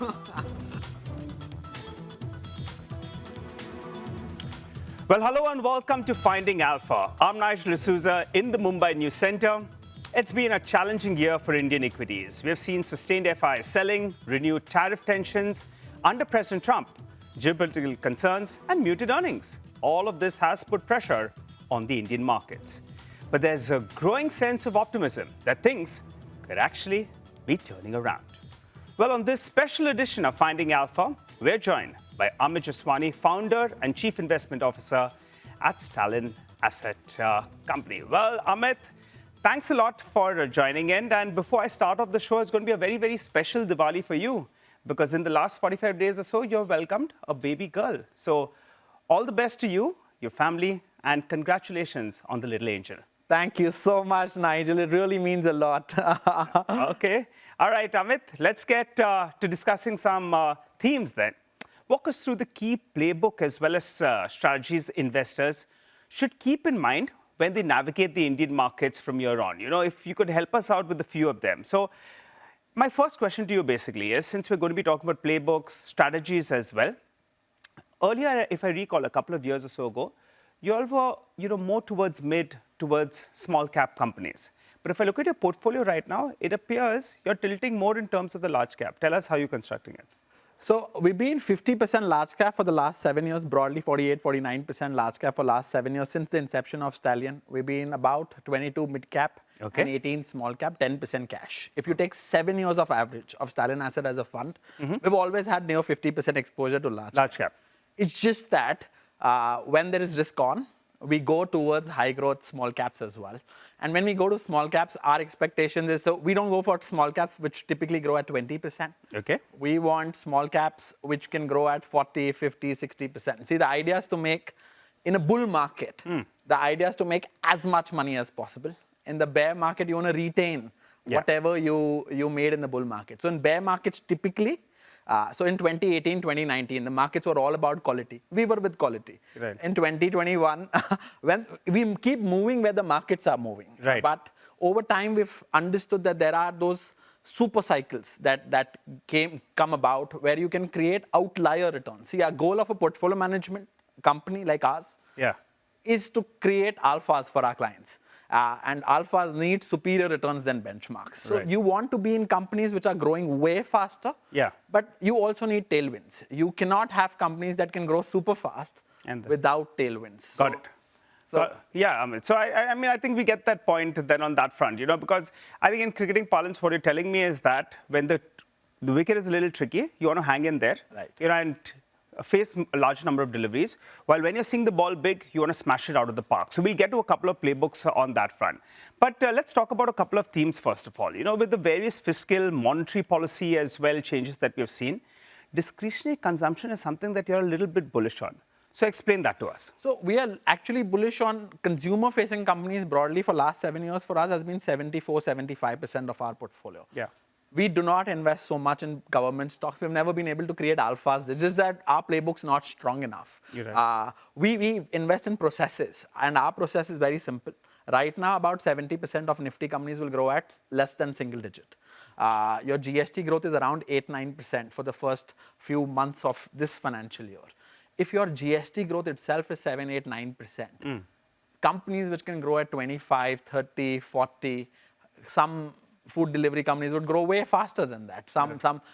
Well, hello and welcome to Finding Alpha. I'm Nigel D'Souza in the Mumbai News Center. It's been a challenging year for Indian equities. We have seen sustained FI selling, renewed tariff tensions under President Trump, geopolitical concerns, and muted earnings. All of this has put pressure on the Indian markets. But there's a growing sense of optimism that things could actually be turning around. Well, on this special edition of Finding Alpha, we're joined by Amit Jeswani, founder and chief investment officer at Stallion Asset company. Well, Amit, thanks a lot for joining in. And before I start off the show, it's going to be a very, very special Diwali for you, because in the last 45 days or so, you've welcomed a baby girl. So all the best to you, your family, and congratulations on the little angel. Thank you so much, Nigel. It really means a lot. Okay. All right, Amit, let's get to discussing some themes then. Walk us through the key playbook as well as strategies investors should keep in mind when they navigate the Indian markets from here on. You know, if you could help us out with a few of them. So my first question to you basically is, since we're going to be talking about playbooks, strategies as well, earlier, if I recall, a couple of years or so ago, you all were more towards small cap companies. But if I look at your portfolio right now, it appears you're tilting more in terms of the large cap. Tell us how you're constructing it. So we've been 50% large cap for the last 7 years, broadly 48, 49% large cap for the last 7 years since the inception of Stallion. We've been about 22 mid cap and 18 small cap, 10% cash. If you take 7 years of average of Stallion Asset as a fund, we've always had near 50% exposure to large cap. It's just that when there is risk on, we go towards high growth small caps as well. And when we go to small caps, our expectation is, so we don't go for small caps, which typically grow at 20%. Okay. We want small caps, which can grow at 40, 50, 60%. See, the idea is to make, in a bull market, the idea is to make as much money as possible. In the bear market, you want to retain whatever you made in the bull market. So in bear markets, typically, so in 2018, 2019, the markets were all about quality. We were with quality. Right. In 2021, when we keep moving where the markets are moving. Right. But over time, we've understood that there are those super cycles that come about where you can create outlier returns. See, our goal of a portfolio management company like ours is to create alphas for our clients. And alphas need superior returns than benchmarks. So you want to be in companies which are growing way faster, but you also need tailwinds. You cannot have companies that can grow super fast without tailwinds. Got it. So, so I think we get that point then on that front, because I think in cricketing parlance, what you're telling me is that when the wicket is a little tricky, you want to hang in there, and face a large number of deliveries, while when you're seeing the ball big, you want to smash it out of the park. So we'll get to a couple of playbooks on that front. But let's talk about a couple of themes first of all. With the various fiscal, monetary policy as well changes that we've seen, discretionary consumption is something that you're a little bit bullish on. So explain that to us. So we are actually bullish on consumer-facing companies broadly for last 7 years. For us, has been 74, 75% of our portfolio. We do not invest so much in government stocks. We've never been able to create alphas. It's just that our playbook's not strong enough. We invest in processes, and our process is very simple. Right now, about 70% of Nifty companies will grow at less than single digit. Your GST growth is around 8-9% for the first few months of this financial year. If your GST growth itself is 7, 8, 9%, companies which can grow at 25, 30, 40, some food delivery companies would grow way faster than that.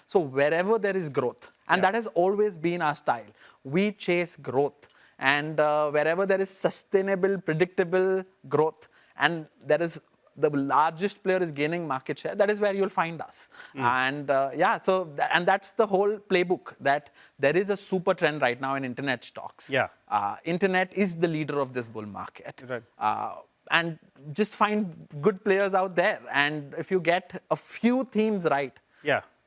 So wherever there is growth, and that has always been our style, we chase growth. And wherever there is sustainable, predictable growth, and there is the largest player is gaining market share, that is where you'll find us. And and that's the whole playbook, that there is a super trend right now in internet stocks. Internet is the leader of this bull market. And just find good players out there. And if you get a few themes right,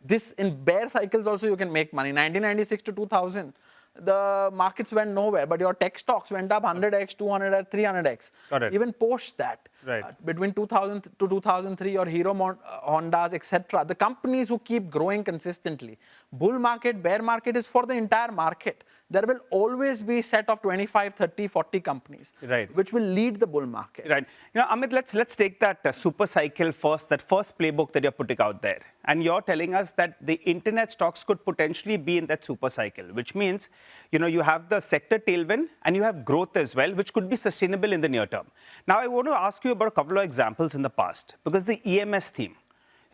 this in bear cycles also you can make money. 1996 to 2000, the markets went nowhere, but your tech stocks went up 100x, 200x, 300x. Even post that. Between 2000 to 2003, your Hero Hondas, etc. The companies who keep growing consistently. Bull market, bear market is for the entire market. There will always be a set of 25, 30, 40 companies, which will lead the bull market. Right. Amit, let's take that super cycle first, that first playbook that you're putting out there. And you're telling us that the internet stocks could potentially be in that super cycle, which means, you have the sector tailwind and you have growth as well, which could be sustainable in the near term. Now, I want to ask you about a couple of examples in the past, because the EMS theme,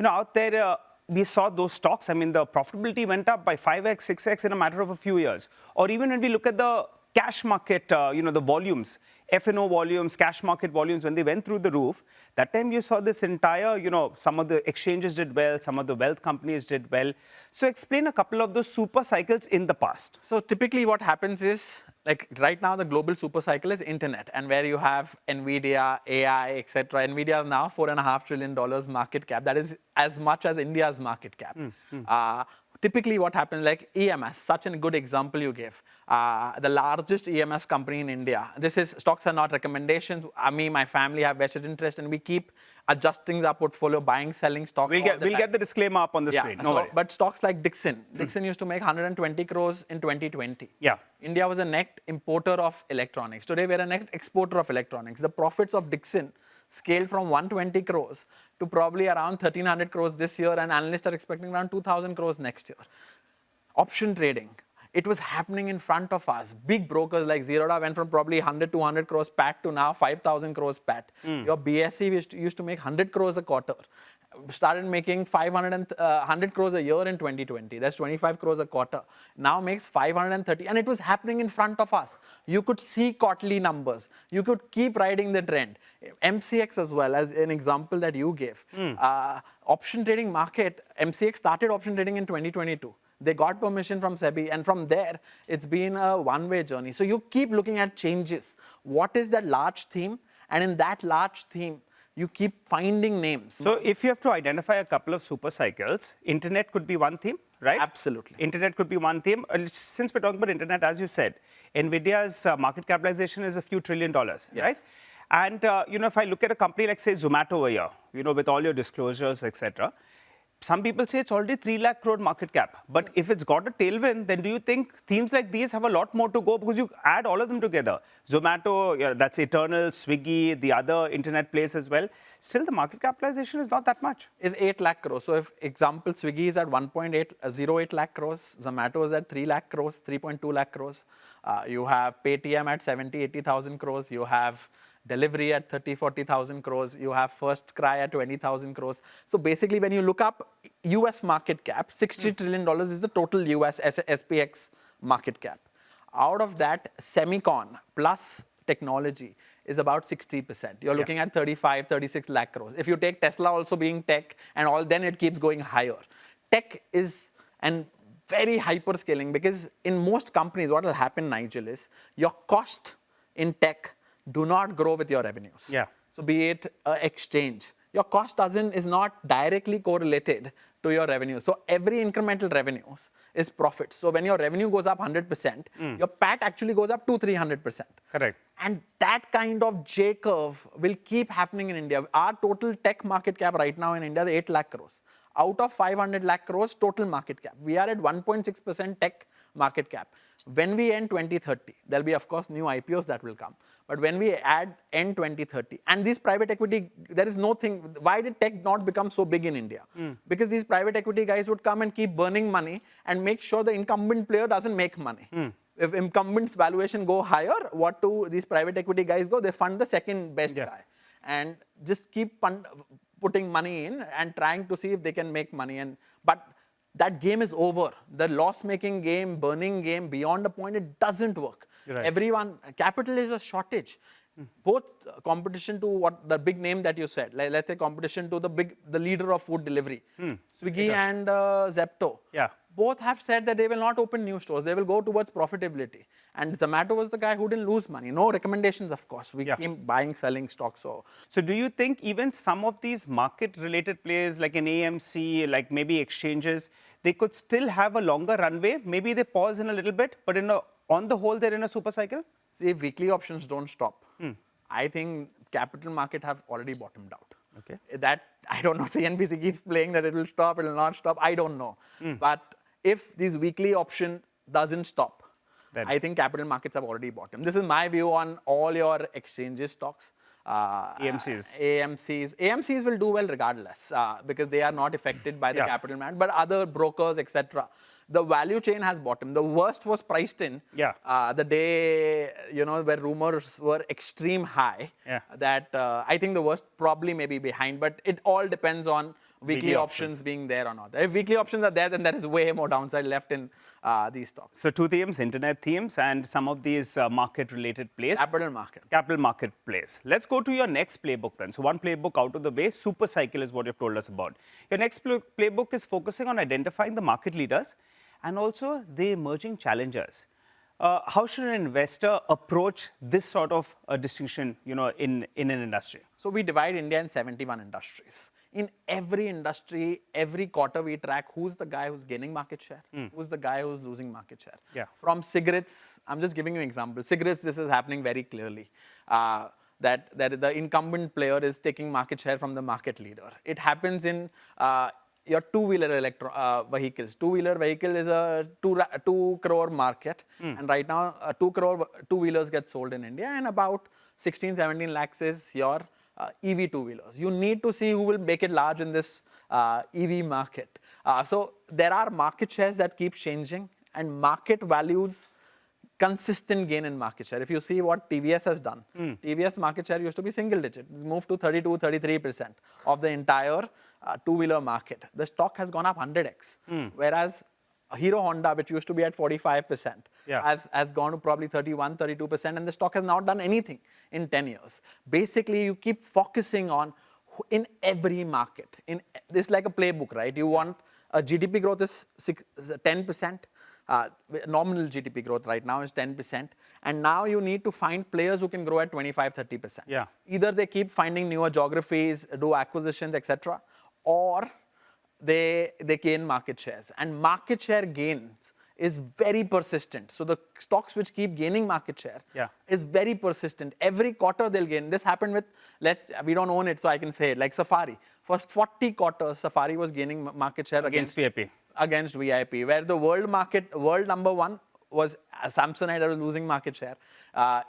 out there, we saw those stocks. I mean, the profitability went up by 5x, 6x in a matter of a few years. Or even when we look at the cash market, the volumes, F&O volumes, cash market volumes, when they went through the roof, that time you saw this entire, some of the exchanges did well, some of the wealth companies did well. So explain a couple of those super cycles in the past. So typically what happens is, like right now, the global super cycle is internet, and where you have NVIDIA, AI, etc. NVIDIA is now $4.5 trillion market cap. That is as much as India's market cap. Typically what happens, like EMS, such a good example you gave, the largest EMS company in India. Stocks are not recommendations. Me, my family have vested interest, and we keep adjusting our portfolio, buying, selling stocks. We'll get the disclaimer up on the screen. No worry. But stocks like Dixon used to make 120 crores in 2020. India was a net importer of electronics. Today, we're a net exporter of electronics. The profits of Dixon scaled from 120 crores to probably around 1,300 crores this year, and analysts are expecting around 2,000 crores next year. Option trading. It was happening in front of us. Big brokers like Zerodha went from probably 100, 200 crores PAT to now 5,000 crores PAT. Your BSE used to make 100 crores a quarter. Started making 100 crores a year in 2020. That's 25 crores a quarter. Now makes 530. And it was happening in front of us. You could see quarterly numbers. You could keep riding the trend. MCX as well, as an example that you gave. Option trading market, MCX started option trading in 2022. They got permission from SEBI, and from there, it's been a one-way journey. So you keep looking at changes. What is that large theme? And in that large theme, you keep finding names. So if you have to identify a couple of super cycles, internet could be one theme, right? Absolutely. Internet could be one theme. Since we're talking about internet, as you said, NVIDIA's market capitalization is a few $1 trillion, right? And if I look at a company like, say, Zomato over here, with all your disclosures, etc., some people say it's already 3 lakh crore market cap. But if it's got a tailwind, then do you think themes like these have a lot more to go? Because you add all of them together. Zomato, that's eternal, Swiggy, the other internet plays as well. Still, the market capitalization is not that much. It's 8 lakh crores. So if example, Swiggy is at 1.08 lakh crores, Zomato is at 3 lakh crores, 3.2 lakh crores. You have Paytm at 70, 80,000 crores. You have Delivery at 30, 40,000 crores. You have First Cry at 20,000 crores. So basically, when you look up US market cap, $60 trillion is the total US SPX market cap. Out of that, semicon plus technology is about 60%. You're looking at 35, 36 lakh crores. If you take Tesla also being tech and all, then it keeps going higher. Tech is very hyper scaling, because in most companies, what will happen, Nigel, is your cost in tech do not grow with your revenues. So be it exchange, your cost is not directly correlated to your revenue. So every incremental revenues is profit. So when your revenue goes up 100%, your PAT actually goes up 200-300%. Correct. And that kind of J curve will keep happening in India. Our total tech market cap right now in India is 8 lakh crores. Out of 500 lakh crores total market cap, we are at 1.6% tech market cap. When we end 2030, there'll be, of course, new IPOs that will come. But when we end 2030, and these private equity, there is no thing. Why did tech not become so big in India? Because these private equity guys would come and keep burning money and make sure the incumbent player doesn't make money. If incumbents' valuation go higher, what do these private equity guys go? They fund the second best guy and just keep putting money in and trying to see if they can make money. But that game is over. The loss-making game, burning game, beyond a point, it doesn't work. Capital is a shortage. Both competition to what the big name that you said, like let's say competition to the leader of food delivery, Swiggy and Zepto. Both have said that they will not open new stores. They will go towards profitability. And Zomato was the guy who didn't lose money. No recommendations, of course. We keep buying, selling stocks. So do you think even some of these market-related players like an AMC, like maybe exchanges, they could still have a longer runway? Maybe they pause in a little bit, but on the whole, they're in a super cycle? See, weekly options don't stop. I think capital market have already bottomed out. Okay. That, I don't know, CNBC keeps playing that it will stop, it will not stop, I don't know. But if this weekly option doesn't stop, Then I think capital markets have already bottomed. This is my view on all your exchanges stocks. AMCs. AMCs will do well regardless because they are not affected by the Yeah. capital market, but other brokers, etc. The value chain has bottomed. The worst was priced in Yeah. the day, where rumors were extreme high. Yeah. That I think the worst probably may be behind, but it all depends on weekly options being there or not. If weekly options are there, then there is way more downside left in these stocks. So 2 themes, internet themes, and some of these market-related plays. Capital market. Capital market plays. Let's go to your next playbook then. So one playbook out of the way, super cycle is what you've told us about. Your next playbook is focusing on identifying the market leaders and also the emerging challengers. How should an investor approach this sort of distinction, in an industry? So we divide India in 71 industries. In every industry, every quarter we track who's the guy who's gaining market share, who's the guy who's losing market share. Yeah. From cigarettes, I'm just giving you an example. Cigarettes, this is happening very clearly. That the incumbent player is taking market share from the market leader. It happens in your two-wheeler vehicles. Two-wheeler vehicle is a 2 crore market. And right now, 2 crore two-wheelers get sold in India, and about 16, 17 lakhs is your EV two-wheelers. You need to see who will make it large in this EV market. So there are market shares that keep changing, and market values consistent gain in market share. If you see what TVS has done, TVS market share used to be single digit. It's moved to 32, 33% of the entire two-wheeler market. The stock has gone up 100x, whereas Hero Honda, which used to be at 45%, has gone to probably 31, 32%, and the stock has not done anything in 10 years. Basically, you keep focusing on in every market. This is like a playbook, right? You want a GDP growth is 10%. Nominal GDP growth right now is 10%. And now you need to find players who can grow at 25, 30%. Yeah. Either they keep finding newer geographies, do acquisitions, etc., or they gain market shares. And market share gains is very persistent. So the stocks which keep gaining market share is very persistent. Every quarter they'll gain. This happened with, we don't own it, so I can say it, like Safari. First 40 quarters, Safari was gaining market share against VIP. Against VIP, where the world number one was Samsonite was losing market share.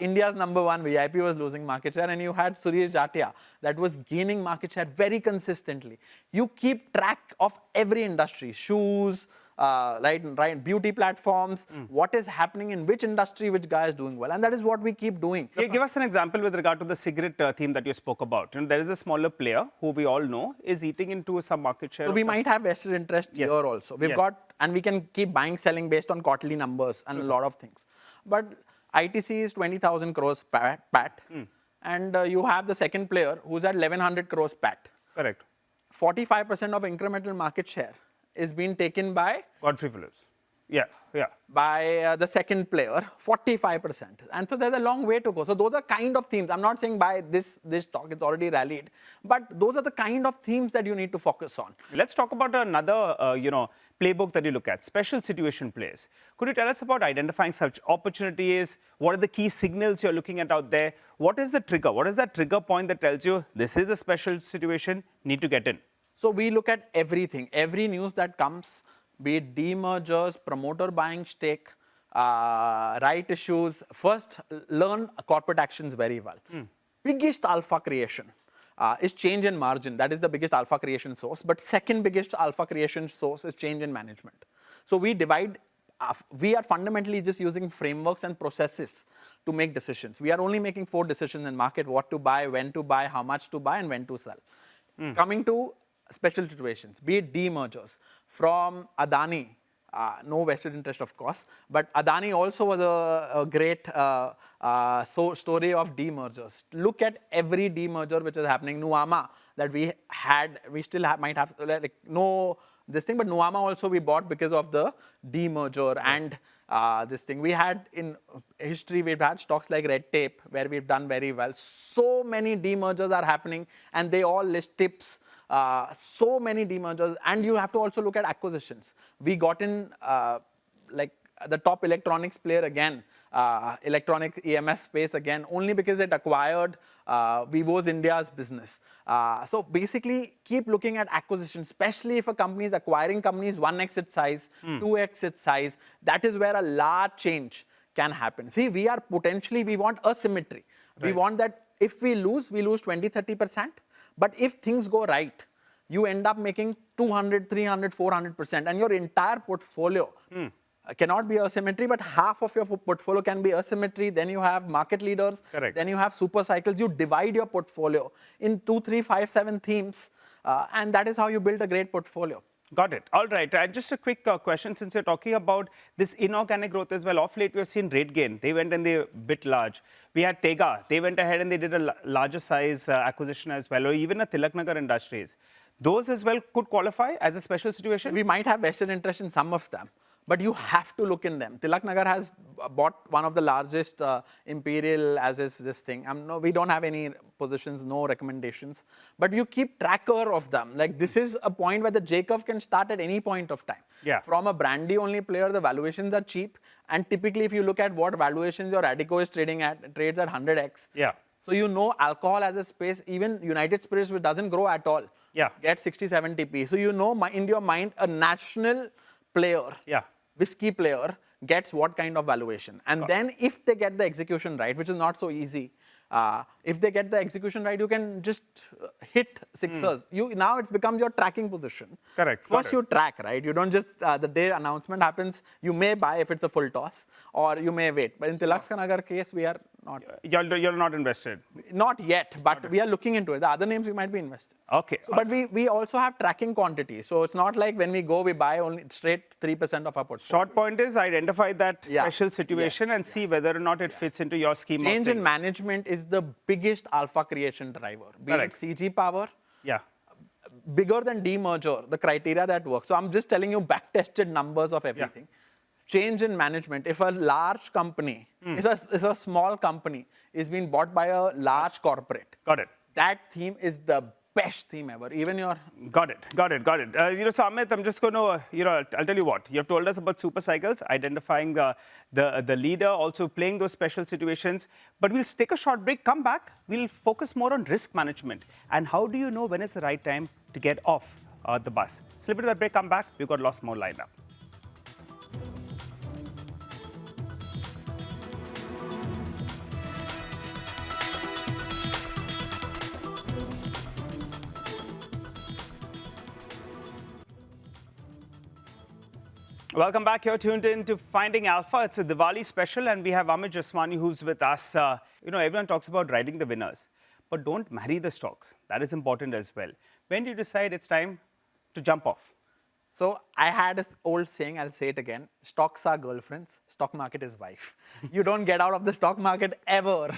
India's number one VIP was losing market share, and you had Suresh Jatia that was gaining market share very consistently. You keep track of every industry, shoes, right, beauty platforms, what is happening in which industry, which guy is doing well, and that is what we keep doing. Give us an example with regard to the cigarette theme that you spoke about. There is a smaller player who we all know is eating into some market share. So we might have vested interest here also. We've got, and we can keep buying, selling based on quarterly numbers and a lot of things. But ITC is 20,000 crores PAT, and you have the second player who's at 1,100 crores PAT. Correct. 45% of incremental market share is being taken by Godfrey Phillips. By the second player, 45%. And so there's a long way to go. So those are kind of themes. I'm not saying buy this stock, it's already rallied. But those are the kind of themes that you need to focus on. Let's talk about another, playbook that you look at, special situation plays. Could you tell us about identifying such opportunities? What are the key signals you're looking at out there? What is the trigger? What is that trigger point that tells you this is a special situation, need to get in? So we look at everything, every news that comes, be it demergers, promoter buying stake, right issues. First, learn corporate actions very well. Biggest alpha creation is change in margin. That is the biggest alpha creation source. But second biggest alpha creation source is change in management. So we divide. We are fundamentally just using frameworks and processes to make decisions. We are only making 4 decisions in market: what to buy, when to buy, how much to buy, and when to sell. Coming to special situations, be it demergers from Adani, no vested interest of course, but Adani also was a great story of demergers. Look at every demerger which is happening. Nuvama that we had, we still might have no this thing, but Nuvama also we bought because of the demerger and this thing. We had in history, we've had stocks like Red Tape where we've done very well. So many demergers are happening and they all list tips. So many demergers, and you have to also look at acquisitions. We got in like the top electronics player again, electronic EMS space again, only because it acquired Vivo's India's business. So basically, keep looking at acquisitions, especially if a company is acquiring companies 1x its size, 2x its size. That is where a large change can happen. See, we want asymmetry. Right. We want that if we lose 20, 30%. But if things go right, you end up making 200, 300, 400%. And your entire portfolio cannot be asymmetry, but half of your portfolio can be asymmetry. Then you have market leaders. Correct. Then you have super cycles. You divide your portfolio in 2, 3, 5, 7 themes. And that is how you build a great portfolio. Got it. All right. Just a quick question, since you're talking about this inorganic growth as well. Off late, we have seen RateGain. They went and they bit large. We had Tega. They went ahead and they did a larger size acquisition as well, or even a Tilaknagar Industries. Those as well could qualify as a special situation? We might have vested interest in some of them, but you have to look in them. Tilaknagar has bought one of the largest Imperial, as is this thing. No, we don't have any positions, no recommendations, but you keep tracker of them. Like, this is a point where the J-curve can start at any point of time. Yeah. From a brandy-only player, the valuations are cheap, and typically if you look at what valuations your Radico is trading at, trades at 100x. Yeah. So you know alcohol as a space, even United Spirits, which doesn't grow at all, gets 60, 70p. So you know in your mind, a national player, whiskey player, gets what kind of valuation. And then if they get the execution right, which is not so easy, if they get the execution right, you can just hit sixers. Now it becomes your tracking position. Correct. First you track, right? You don't just, the day announcement happens, you may buy if it's a full toss, or you may wait. But in Tilaknagar case, we are not. You're not invested? Not yet, but we are looking into it. The other names we might be invested. Okay. So, but we also have tracking quantity. So it's not like when we go, we buy only straight 3% of our portfolio. Short point is identify that special situation and see whether or not it fits into your scheme of things. Change in management is the biggest alpha creation driver. Be it CG power, bigger than demerger, the criteria that works. So I'm just telling you back-tested numbers of everything. Change in management. If a large company, if a small company is being bought by a large corporate, that theme is the best theme ever. Even your... Got it. So Amit, I'm just going to, I'll tell you what. You have told us about super cycles, identifying the leader, also playing those special situations. But we'll take a short break, come back. We'll focus more on risk management. And how do you know when is the right time to get off the bus? Slip into that break, come back. We've got lots more lined up. Welcome back. You're tuned in to Finding Alpha. It's a Diwali special, and we have Amit Jeswani who's with us. Everyone talks about riding the winners, but don't marry the stocks. That is important as well. When do you decide it's time to jump off? So I had this old saying, I'll say it again, stocks are girlfriends, stock market is wife. You don't get out of the stock market ever,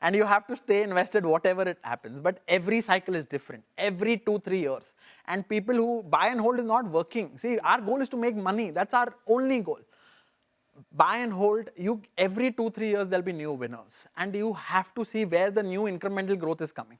and you have to stay invested whatever it happens. But every cycle is different, every 2-3 years. And people who buy and hold is not working. See, our goal is to make money. That's our only goal. Buy and hold, every 2-3 years there'll be new winners. And you have to see where the new incremental growth is coming.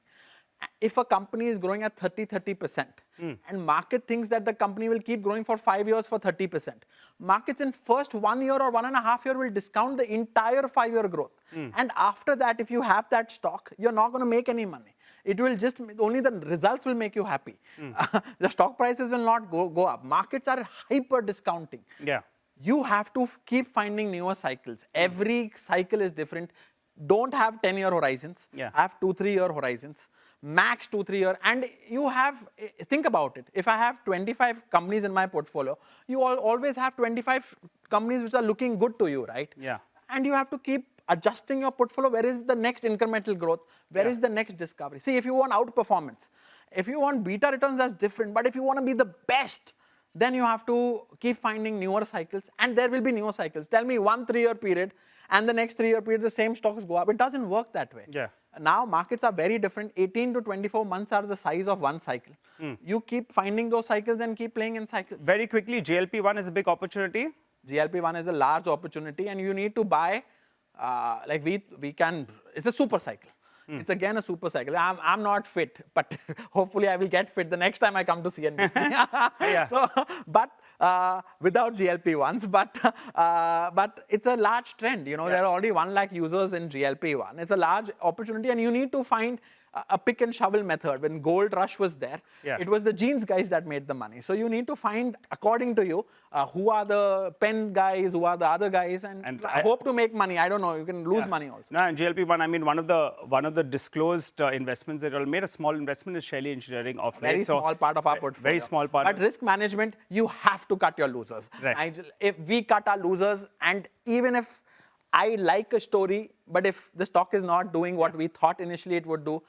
If a company is growing at 30%, and market thinks that the company will keep growing for 5 years for 30%, markets in first 1 year or 1.5 years will discount the entire 5-year growth. And after that, if you have that stock, you're not going to make any money. It will just, only the results will make you happy. The stock prices will not go up. Markets are hyper discounting. You have to keep finding newer cycles. Every cycle is different. Don't have 10-year horizons. Have 2-3 year horizons. Max 2-3 year, and you have, think about it. If I have 25 companies in my portfolio, you always have 25 companies which are looking good to you, right? And you have to keep adjusting your portfolio. Where is the next incremental growth? Where is the next discovery? See, if you want outperformance, if you want beta returns, that's different. But if you want to be the best, then you have to keep finding newer cycles, and there will be newer cycles. Tell me 1 3-year period, and the next 3-year period, the same stocks go up. It doesn't work that way. Now, markets are very different. 18 to 24 months are the size of one cycle. You keep finding those cycles and keep playing in cycles. Very quickly, GLP-1 is a big opportunity. GLP-1 is a large opportunity, and you need to buy, we can, it's a super cycle. It's again a super cycle. I'm not fit, but hopefully I will get fit the next time I come to CNBC. Yeah. So, but without GLP-1s, but it's a large trend. You know, there are already 1 lakh users in GLP-1. It's a large opportunity, and you need to find a pick and shovel method. When gold rush was there, it was the jeans guys that made the money. So you need to find, according to you, who are the pen guys, who are the other guys, and I hope to make money. I don't know. You can lose money also. No, and GLP-1. I mean, one of the disclosed investments that made a small investment is Shelly Engineering of late. Very small part of our portfolio. Very small part. But risk management, you have to cut your losers. Right. If we cut our losers, and even if I like a story, but if the stock is not doing what we thought initially it would do,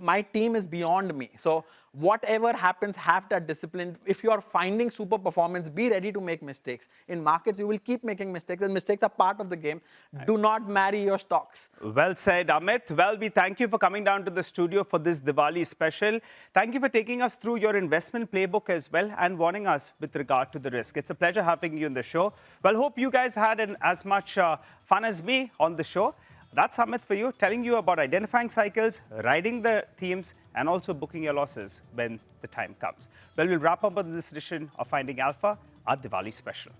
my team is beyond me. So whatever happens, have that discipline. If you are finding super performance, be ready to make mistakes. In markets, you will keep making mistakes, and mistakes are part of the game. Do not marry your stocks. Well said, Amit. Well, we thank you for coming down to the studio for this Diwali special. Thank you for taking us through your investment playbook as well and warning us with regard to the risk. It's a pleasure having you on the show. Well, hope you guys had as much fun as me on the show. That's Samvat for you, telling you about identifying cycles, riding the themes, and also booking your losses when the time comes. Well, we'll wrap up on this edition of Finding Alpha, our Diwali special.